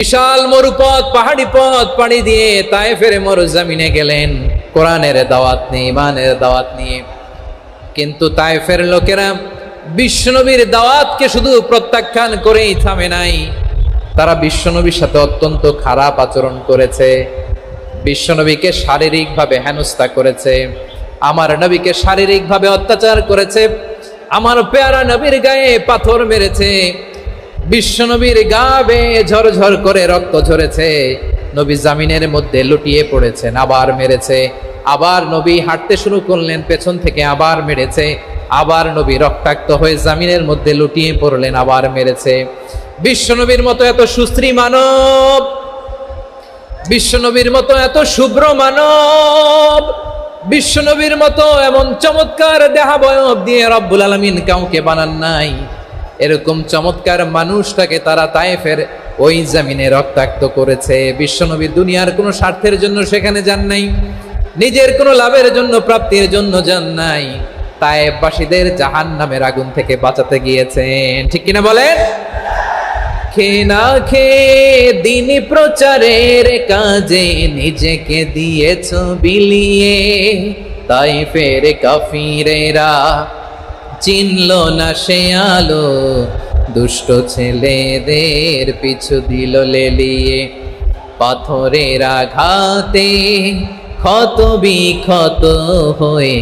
বিশাল মরুপথ, পাহাড়ি পথ পাড়ি দিয়ে তায়েফের মরুজমিনে গেলেন কোরআনের দাওয়াত নিয়ে, ইমানের দাওয়াত নিয়ে। কিন্তু তায়েফের লোকেরা বিশ্বনবীর দাওয়াতকে শুধু প্রত্যাখ্যান করেই থামে নাই, তারা বিশ্বনবীর সাথে অত্যন্ত খারাপ আচরণ করেছে, বিশ্বনবীকে শারীরিকভাবে হেনস্থা করেছে, আমার নবীকে শারীরিকভাবে অত্যাচার করেছে, আমার পেয়ারা নবীর গায়ে পাথর মেরেছে, বিশ্বনবীর গা বেয়ে ঝরঝর করে রক্ত ঝরেছে, নবী জামিনের মধ্যে লুটিয়ে পড়েছেন, আবার মেরেছে, আবার নবী হাঁটতে শুরু করলেন, পেছন থেকে আবার মেরেছে, আবার নবী রক্তাক্ত হয়ে জামিনের মধ্যে লুটিয়ে পড়লেন, আবার মেরেছে। বিশ্বনবীর মতো এত সুশ্রী মানব, বিশ্বনবীর মতো এত শুভ্র মানব, বিশ্বনবীর মতো এমন চমৎকার দেহাবয়ব দিয়ে রব্বুল আলামিন কাউকে বানান নাই। এরকম চমৎকার মানুষটাকে তারা তায়েফের ওই জমিনে রক্তাক্ত করেছে। বিশ্বনবী দুনিয়ার কোনো স্বার্থের জন্য সেখানে যান নাই, নিজের কোনো লাভের জন্য, প্রাপ্তির জন্য যান নাই, তায়েফবাসীদের জাহান্নামের আগুন থেকে বাঁচাতে গিয়েছেন। ঠিক কিনা বলেন? খেয়ে না খেয়ে দিন প্রচারের কাজে নিজেকে দিয়েছ বিলিয়ে, তায়েফের কাফিরেরা চিনল না সে আলো, দুষ্ট ছেলেদের পিছু দিল লেলিয়ে, পাথরের আঘাতে ক্ষত বিক্ষত হয়ে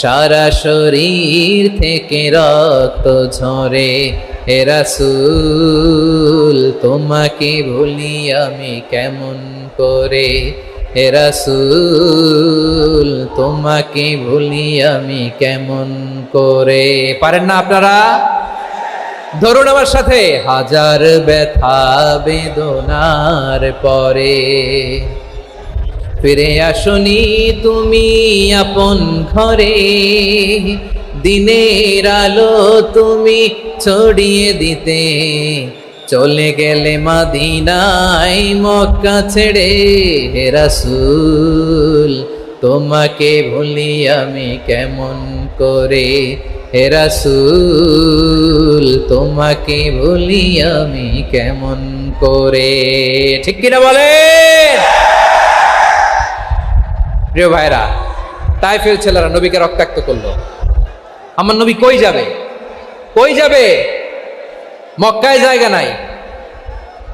সারা শরীর থেকে রক্ত ঝরে। হে রাসূল তোমাকে ভুলি আমি কেমন করে, হে রাসূল তোমাকে ভুলি আমি কেমন করে। পারেন না আপনারা? ধরুন আমার সাথে, হাজার ব্যথা বেদনার পরে ফিরে আসনি তুমি আপন ঘরে, দিনের আলো তুমি ছড়িয়ে দিতে চলে গেলে মদিনায় মক্কা ছেড়ে। হে রাসূল তোমাকে ভুলি আমি কেমন করে, হে রাসূল তোমাকে ভুলি আমি কেমন করে। ঠিক কিনা বলে? প্রিয় ভাইরা, তায়েফের ছেলেরা নবীকে রক্তাক্ত করলো। আমার নবী কই যাবে? কই যাবে? মক্কায় জায়গা নাই,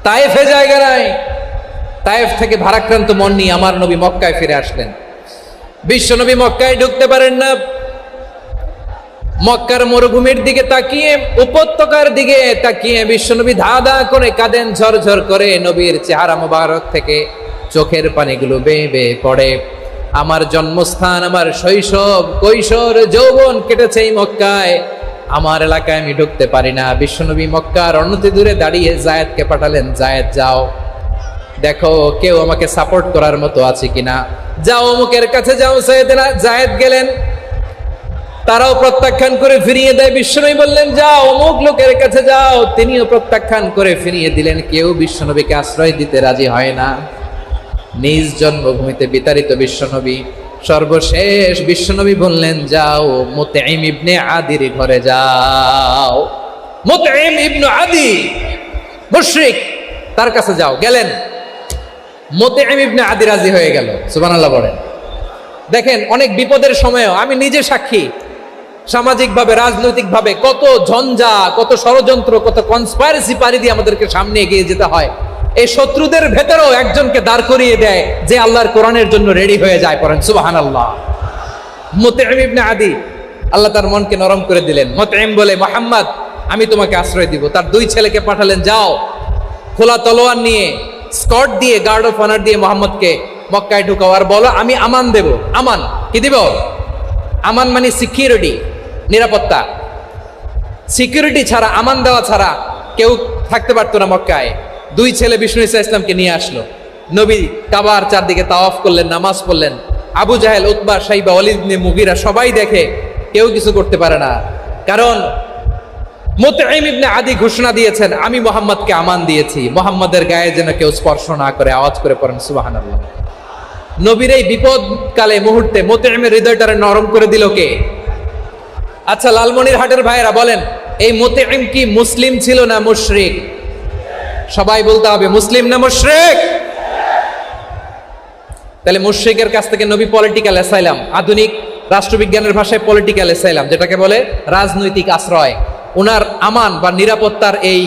তায়েফে জায়গা নাই। তায়েফ থেকে ভারাক্রান্ত মন নিয়ে আমার নবী মক্কায় ফিরে আসলেন। বিশ্ব নবী মক্কায় ঢুকতে পারেন না। মক্কার মরুভূমির দিকে তাকিয়ে, উপত্যকার দিকে তাকিয়ে বিশ্বনবী ধা ধা করে কাঁদেন, ঝরঝর করে। নবীর চেহারা মোবারক থেকে চোখের পানিগুলো বেয়ে বেয়ে পড়ে। আমার জন্মস্থান, আমার শৈশব, কৈশোর, যৌবন কেটেছে এই মক্কায়, আমার এলাকায় আমি ঢুকতে পারি না। বিশ্বনবী মক্কার অনতি দূরে দাঁড়িয়ে জায়েদকে পাঠালেন, জায়েদ যাও দেখো কেউ আমাকে সাপোর্ট করার মতো আছে কিনা, যাও অমুকের কাছে যাও। সাইয়েদনা জায়েদ গেলেন, তারাও প্রত্যাখ্যান করে ফিরিয়ে দেয়। বিশ্বনবী বললেন যাও অমুক লোকের কাছে যাও, তিনিও প্রত্যাখ্যান করে ফিরিয়ে দিলেন। কেউ বিশ্বনবীকে আশ্রয় দিতে রাজি হয় না। নিজ জন্মভূমিতে বিতাড়িত বিশ্বনবী, সর্বশেষ বিশ্বনবী বললেন যাও মুতঈম ইবনে আদির ঘরে যাও। মুতঈম ইবনে আদি মুশরিক, তার কাছে যাও। গেলেন, মুতঈম ইবনে আদি রাজি হয়ে গেল। সুবহানাল্লাহ বলেন। দেখেন, অনেক বিপদের সময়ও আমি নিজে সাক্ষী, সামাজিকভাবে, রাজনৈতিকভাবে কত ঝঞ্ঝা, কত ষড়যন্ত্র, কত কনস্পাইরেসি পাড়ি দিয়ে আমাদেরকে সামনে এগিয়ে যেতে হয়। এই শত্রুদের ভেতরেও একজনকে দাঁড় করিয়ে দেয় যে আল্লাহর কোরআনের জন্য রেডি হয়ে যায়। পড়েন সুবহানাল্লাহ। মুতঈম ইবনে আদি, আল্লাহ তার মনকে নরম করে দিলেন। মুতঈম বলে, মুহাম্মদ আমি তোমাকে আশ্রয় দিব। তার দুই ছেলেকে পাঠালেন, যাও খোলা তলোয়ার নিয়ে, স্কট দিয়ে, গার্ড অফ অনার দিয়ে মুহাম্মদকে মক্কায় ঢুকাও, আর বলো আমি আমান দেব। আমান কি দিব? আমান মানে সিকিউরিটি, নিরাপত্তা। সিকিউরিটি ছাড়া, আমান দেওয়া ছাড়া কেউ থাকতে পারতো না মক্কায়। দুই ছেলে বিষ্ণু ইসা ইসলামকে নিয়ে আসলো। নবী কাবার চারদিকে তাওয়াফ করলেন, নামাজ পড়লেন। আবু জাহেল, উতবা, শাইবা, ওয়ালিদ ইবনে মুগীরা সবাই দেখে, কেউ কিছু করতে পারে না, কারণ মুতঈম ইবনে আদি ঘোষণা দিয়েছেন আমি মুহাম্মদকে আমান দিয়েছি, মুহাম্মদের গায়ে যেন কেউ স্পর্শ না করে। আওয়াজ করে পড়েন সুবহানাল্লাহ। নবীর এই বিপদকালে মুহূর্তে মুতঈমের হৃদয়টারে নরম করে দিল কে? আচ্ছা, লালমনিরহাটের ভাইয়েরা বলেন, এই মুতঈম কি মুসলিম ছিল না মুশরিক? সবাই বলতে হবে মুসলিম না মুশরিক। তাহলে মুশরিকের কাছ থেকে নবী পলিটিক্যাল অ্যাসাইলাম, আধুনিক রাষ্ট্রবিজ্ঞানের ভাষায় পলিটিক্যাল অ্যাসাইলাম, যেটাকে বলে রাজনৈতিক আশ্রয়, ওনার আমান বা নিরাপত্তার এই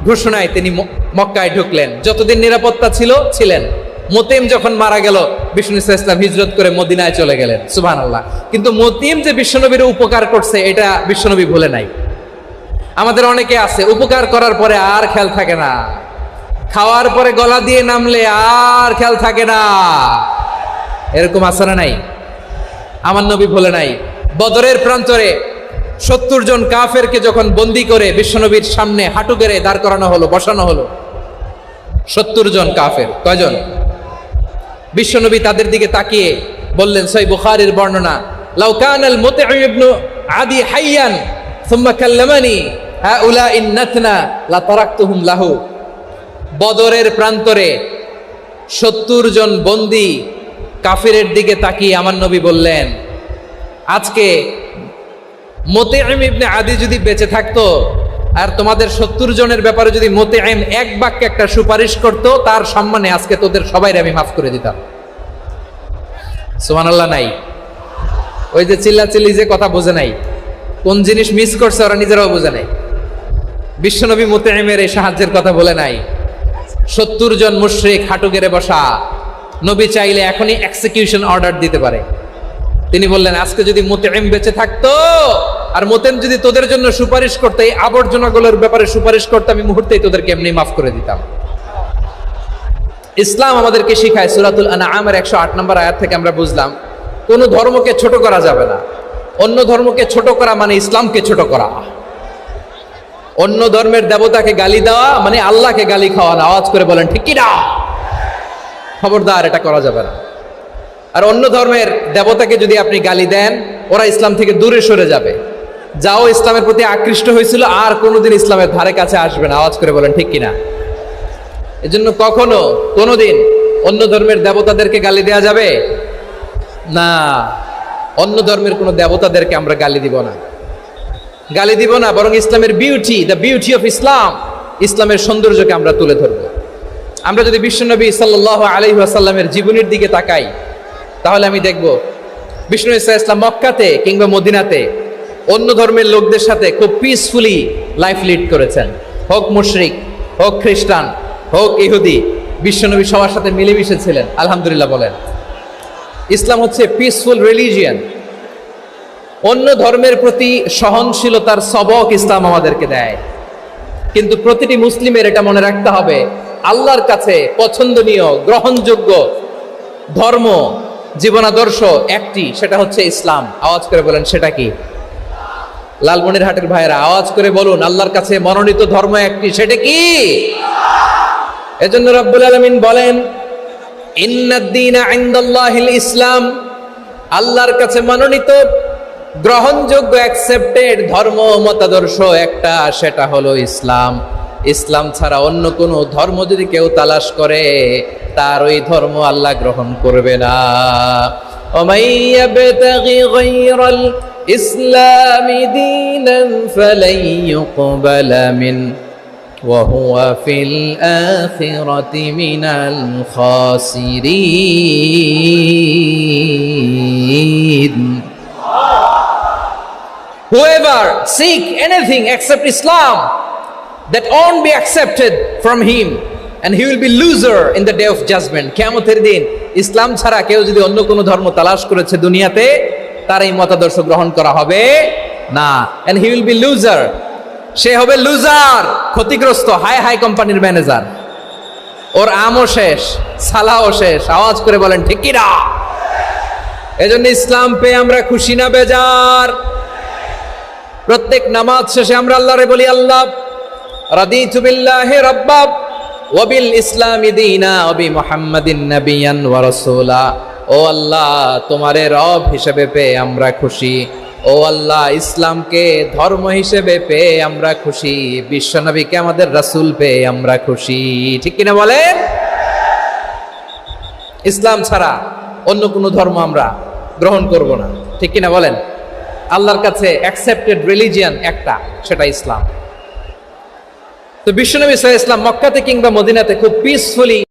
ঘোষণায় তিনি মক্কায় ঢুকলেন। যতদিন নিরাপত্তা ছিলেন। মোতিম যখন মারা গেল, বিষ্ণু ইসলাম হিজরত করে মদিনায় চলে গেলেন, সুবহানাল্লাহ। কিন্তু মোতিম যে বিশ্বনবীর উপকার করছে এটা বিশ্বনবী ভুলে নাই। আমাদের অনেকে আছে উপকার করার পরে আর খেয়াল থাকে না, খাওয়ার পরে গলা দিয়ে নামলে আর খেয়াল থাকে না, এরকম আছে না নাই? আমার নবী ভুলে নাই। বদরের প্রান্তরে 70 জন কাফেরকে যখন বন্দী করে বিশ্বনবীর সামনে হাঁটু গেড়ে দাঁড় করানো হলো, বসানো হলো, 70 জন কাফের। কয়জন? বিশ্বনবী তাদের দিকে তাকিয়ে বললেন, সহিহ বুখারীর বর্ণনা, লাউ কানাল মুতঈম ইবনে আদি হাইয়ান সুম্মা কাল্লামানি হাউলা ইন্নাতনা লা তারাকতুহুম লাহু। বদরের প্রান্তরে 70 জন বন্দী কাফিরের দিকে তাকিয়ে আমার নবী বললেন, আজকে মুতঈম ইবনে আদি যদি বেঁচে থাকতো আর তোমাদের 70 জনের ব্যাপারে যদি মুতঈম এক বাক্যে একটা সুপারিশ করত, তার সম্মানে আজকে তোদের সবাইকে আমি মাফ করে দিতাম। সুবহানাল্লাহ নাই? ওই যে চিল্লাচিল্লি যে কথা বোঝে নাই, কোন জিনিস মিস করছে ওরা নিজেরাও বোঝে নাই। বিশ্বনবী মুতঈমের এই সাহায্যের কথা বলে নাই। 70 জন মুশরিক হাঁটু গেড়ে বসা, নবী চাইলে এখনই এক্সিকিউশন অর্ডার দিতে পারে। তিনি বললেন, আজকে যদি মুতঈম বেঁচে থাকতো আর মুতঈম যদি তোদের জন্য সুপারিশ করতে, এই আবর্জনাগুলোর ব্যাপারে সুপারিশ করতে, আমি মুহূর্তেই তোদেরকে এমনি মাফ করে দিতাম। ইসলাম আমাদেরকে শিখায়, সূরাতুল আনআমের 108 নম্বর আয়াত থেকে আমরা বুঝলাম, কোন ধর্মকে ছোট করা যাবে না। অন্য ধর্মকে ছোট করা মানে ইসলামকে ছোট করা। অন্য ধর্মের দেবতাকে গালি দেওয়া মানে আল্লাহকে গালি খাওয়া না। আওয়াজ করে বলেন ঠিক কি না? খবরদার, এটা করা যাবে না। আর অন্য ধর্মের দেবতাকে যদি আপনি গালি দেন, ওরা ইসলাম থেকে দূরে সরে যাবে। যাও ইসলামের প্রতি আকৃষ্ট হয়েছিল আর কোনোদিন ইসলামের ধারে কাছে আসবে না। আওয়াজ করে বলেন ঠিক কিনা? এজন্য কখনো কোনোদিন অন্য ধর্মের দেবতাদেরকে গালি দেওয়া যাবে না। অন্য ধর্মের কোনো দেবতাদেরকে আমরা গালি দিব না, গালি দিব না, বরং ইসলামের beauty, the beauty of Islam, ইসলামের সৌন্দর্যকে আমরা তুলে ধরব। আমরা যদি বিশ্বনবী সাল্লাল্লাহু আলাইহি ওয়াসাল্লামের জীবনের দিকে তাকাই, তাহলে আমি দেখব বিষ্ণু ইসলাম মক্কাতে কিংবা মদিনাতে অন্য ধর্মের লোকদের সাথে খুব পিসফুলি লাইফ লিড করেছেন। হোক মুশরিক, হোক খ্রিস্টান, হোক ইহুদি, বিশ্বনবী সবার সাথে মিলেমিশে ছিলেন। আলহামদুলিল্লাহ বলেন। ইসলাম হচ্ছে পিসফুল রিলিজিয়ান। অন্য ধর্মের প্রতি সহনশীলতার সবক ইসলাম আমাদেরকে দেয়। কিন্তু প্রতিটি মুসলিমের এটা মনে রাখতে হবে, আল্লাহর কাছে পছন্দনীয় গ্রহণযোগ্য ধর্ম, জীবনাদর্শ একটি, সেটা হচ্ছে ইসলাম। আওয়াজ করে বলেন সেটা কি? লালমনিরহাটের ভাইয়েরা আওয়াজ করে বলুন, আল্লাহর কাছে মনোনীত ধর্ম একটি, সেটা কি? এজন্য রব্বুল আলামিন বলেন, ইন্নাদ-দীনা ইনদাল্লাহিল ইসলাম। আল্লাহর কাছে মনোনীত গ্রহণযোগ্য অ্যাকসেপ্টেড ধর্ম মতাদর্শ একটা, সেটা হলো ইসলাম। ইসলাম ছাড়া অন্য কোনো ধর্ম যদি কেউ তালাশ করে, তার ওই ধর্ম আল্লাহ গ্রহণ করবে না। ওমাই ইয়াবতাগি গায়রাল ইসলামি দীনান ফালাই ইউকবালা মিন ওয়া হুয়া ফিল আখিরাতি মিনাল খাসিরিন। Whoever seek anything except Islam, that won't be accepted from him, and he will be loser in the day of judgment. কিয়ামতের দিন ইসলাম ছাড়া কেউ যদি অন্য কোনো ধর্ম তালাশ করেছে দুনিয়াতে, তার এই মতাদর্শ গ্রহণ করা হবে না। and he will be loser, সে হবে লুজার, ক্ষতিগ্রস্ত। হাই হাই কোম্পানির ম্যানেজার, ওর আমও শেষ, সালাও শেষ। আওয়াজ করে বলেন ঠিক কি না? এজন্য ইসলাম পেয়ে আমরা খুশি না বেজার? প্রত্যেক নামাজ শেষে আমরা আল্লাহরে বলি, আল্লাহ রাদিতু বিল্লাহি রাব্বা ওয়া বিল ইসলামি দীনা ওয়া বি মুহাম্মাদিন নাবিয়ান ওয়া রাসূলা। ও আল্লাহ, তোমারে রব হিসেবে পেয়ে আমরা খুশি। ও আল্লাহ, ইসলামকে ধর্ম হিসেবে পেয়ে আমরা খুশি। বিশ্বনবীকে আমাদের রাসূল পেয়ে আমরা খুশি। ঠিক কিনা বলেন? ইসলাম ছাড়া অন্য কোনো ধর্ম আমরা গ্রহণ করব না। ঠিক কিনা বলেন? আল্লাহর কাছে অ্যাকসেপ্টেড রিলিজিয়ান একটা, সেটা ইসলাম। তো বিশ্বনবী সাল্লাল্লাহু আলাইহি ওয়াসাল্লাম মক্কাতে কিংবা মদিনাতে খুব পিসফুলি